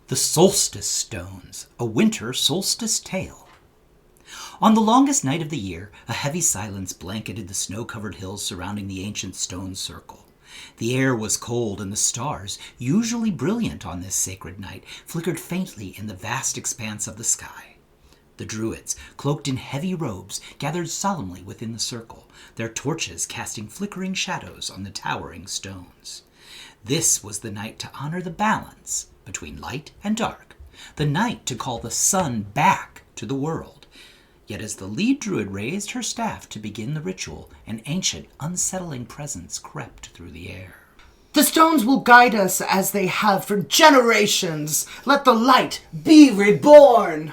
The Solstice Stones, a winter solstice tale. On the longest night of the year, a heavy silence blanketed the snow-covered hills surrounding the ancient stone circle. The air was cold, and the stars, usually brilliant on this sacred night, flickered faintly in the vast expanse of the sky. The Druids, cloaked in heavy robes, gathered solemnly within the circle, their torches casting flickering shadows on the towering stones. This was the night to honor the balance between light and dark, the night to call the sun back to the world. Yet as the lead druid raised her staff to begin the ritual, an ancient, unsettling presence crept through the air. The stones will guide us as they have for generations. Let the light be reborn.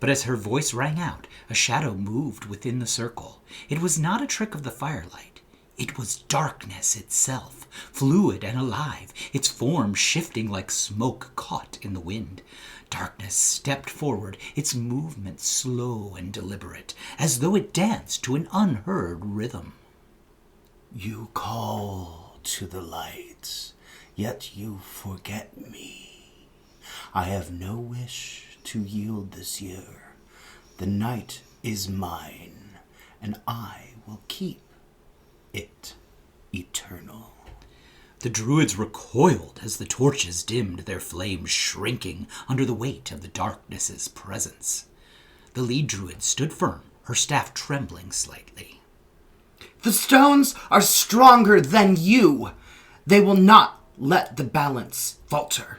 But as her voice rang out, a shadow moved within the circle. It was not a trick of the firelight. It was darkness itself, fluid and alive, its form shifting like smoke caught in the wind. Darkness stepped forward, its movement slow and deliberate, as though it danced to an unheard rhythm. You call to the light, yet you forget me. I have no wish to yield this year. The night is mine, and I will keep it eternal. The Druids recoiled as the torches dimmed, their flames shrinking under the weight of the darkness's presence. The lead Druid stood firm, her staff trembling slightly. The stones are stronger than you. They will not let the balance falter.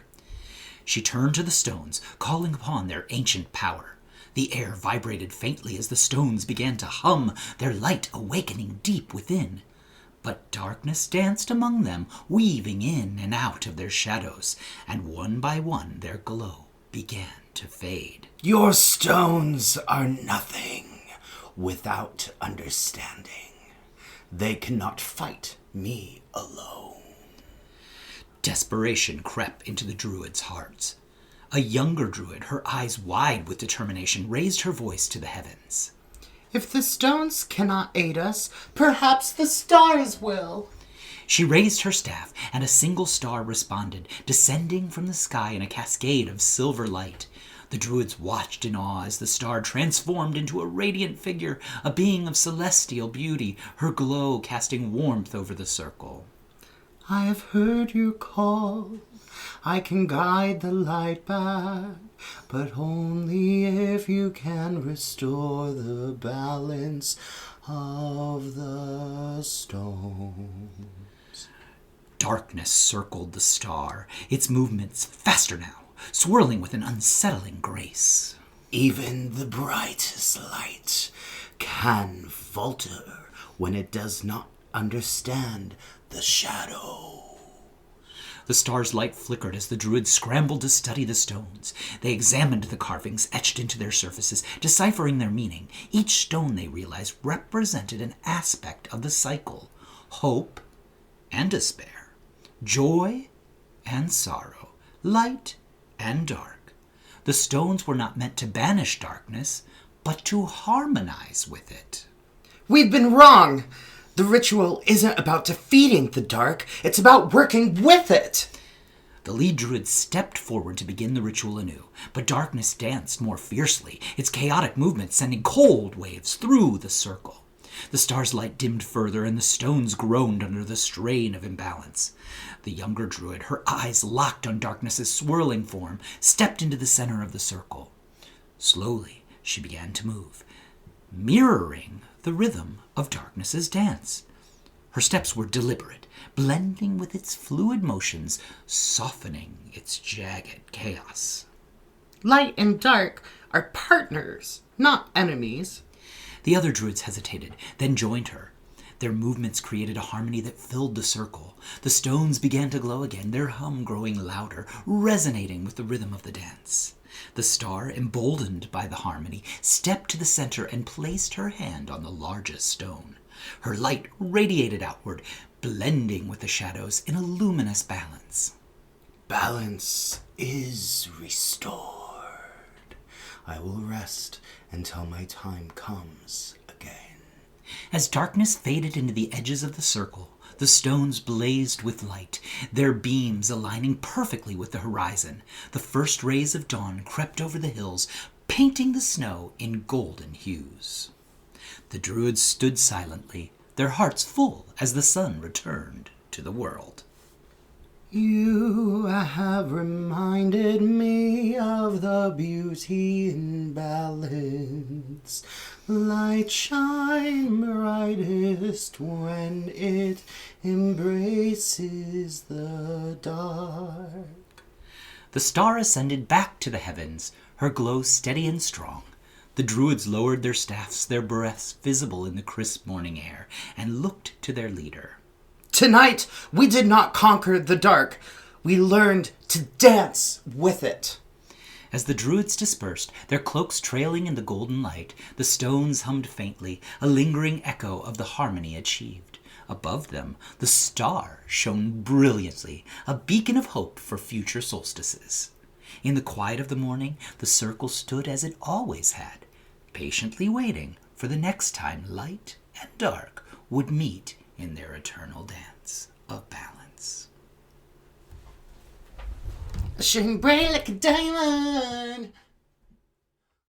She turned to the stones, calling upon their ancient power. The air vibrated faintly as the stones began to hum, their light awakening deep within. But darkness danced among them, weaving in and out of their shadows, and one by one their glow began to fade. Your stones are nothing without understanding. They cannot fight me alone. Desperation crept into the Druids' hearts. A younger Druid, her eyes wide with determination, raised her voice to the heavens. If the stones cannot aid us, perhaps the stars will. She raised her staff, and a single star responded, descending from the sky in a cascade of silver light. The Druids watched in awe as the star transformed into a radiant figure, a being of celestial beauty, her glow casting warmth over the circle. I have heard your call. I can guide the light back, but only if you can restore the balance of the stones. Darkness circled the star, its movements faster now, swirling with an unsettling grace. Even the brightest light can falter when it does not understand the shadow. The star's light flickered as the Druids scrambled to study the stones. They examined the carvings etched into their surfaces, deciphering their meaning. Each stone, they realized, represented an aspect of the cycle: hope and despair, joy and sorrow, light and dark. The stones were not meant to banish darkness, but to harmonize with it. We've been wrong. The ritual isn't about defeating the dark. It's about working with it. The lead druid stepped forward to begin the ritual anew, but darkness danced more fiercely, its chaotic movement sending cold waves through the circle. The star's light dimmed further, and the stones groaned under the strain of imbalance. The younger druid, her eyes locked on darkness's swirling form, stepped into the center of the circle. Slowly, she began to move, mirroring the rhythm of darkness's dance. Her steps were deliberate, blending with its fluid motions, softening its jagged chaos. Light and dark are partners, not enemies. The other druids hesitated, then joined her. Their movements created a harmony that filled the circle. The stones began to glow again, their hum growing louder, resonating with the rhythm of the dance. The star, emboldened by the harmony, stepped to the center and placed her hand on the largest stone. Her light radiated outward, blending with the shadows in a luminous balance. Balance is restored. I will rest until my time comes again. As darkness faded into the edges of the circle, The stones blazed with light, their beams aligning perfectly with the horizon. The first rays of dawn crept over the hills, painting the snow in golden hues. The Druids stood silently, their hearts full as the sun returned to the world. You have reminded me of the beauty in balance. Light shine brightest when it embraces the dark. The star ascended back to the heavens, her glow steady and strong. The Druids lowered their staffs, their breaths visible in the crisp morning air, and looked to their leader. Tonight, we did not conquer the dark. We learned to dance with it. As the Druids dispersed, their cloaks trailing in the golden light, the stones hummed faintly, a lingering echo of the harmony achieved. Above them, the star shone brilliantly, a beacon of hope for future solstices. In the quiet of the morning, the circle stood as it always had, patiently waiting for the next time light and dark would meet in their eternal dance of balance. Shine bright like a diamond.